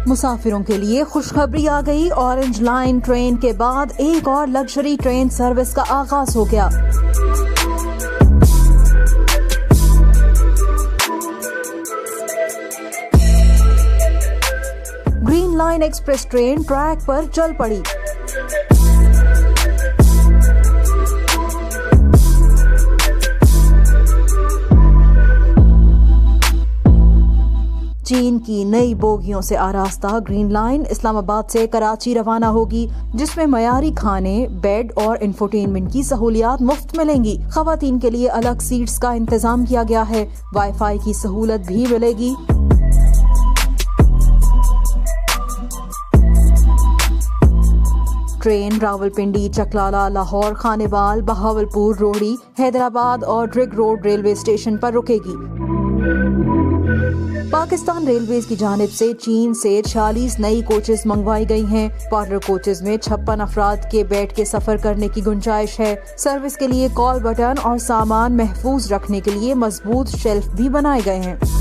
मुसाफिरों के लिए खुशखबरी आ गई। ऑरेंज लाइन ट्रेन के बाद एक और लग्जरी ट्रेन सर्विस का आगाज हो गया। Green line express train track पर चल पड़ी। चीन की नई बोगियों से आरास्ता ग्रीन लाइन इस्लामाबाद से कराची रवाना होगी, जिसमें मयारी खाने, बेड और इंफोटेनमेंट की सहूलियात मुफ्त मिलेंगी। खवातीन के लिए अलग सीट्स का इंतजाम किया गया है। वाईफाई की सहूलत भी मिलेगी। ट्रेन रावलपिंडी, चकलाला, लाहौर, खानेवाल, बहावलपुर, रोहड़ी, हैदराबाद और ड्रिग रोड रेलवे स्टेशन पर रुकेगी। पाकिस्तान रेलवेज की जानिब से चीन से 46 नई कोचेस मंगवाई गई हैं। पार्टनर कोचेस में 56 अफराद के बैठ के सफर करने की गुंजाइश है। सर्विस के लिए कॉल बटन और सामान महफूज रखने के लिए मजबूत शेल्फ भी बनाए गए हैं।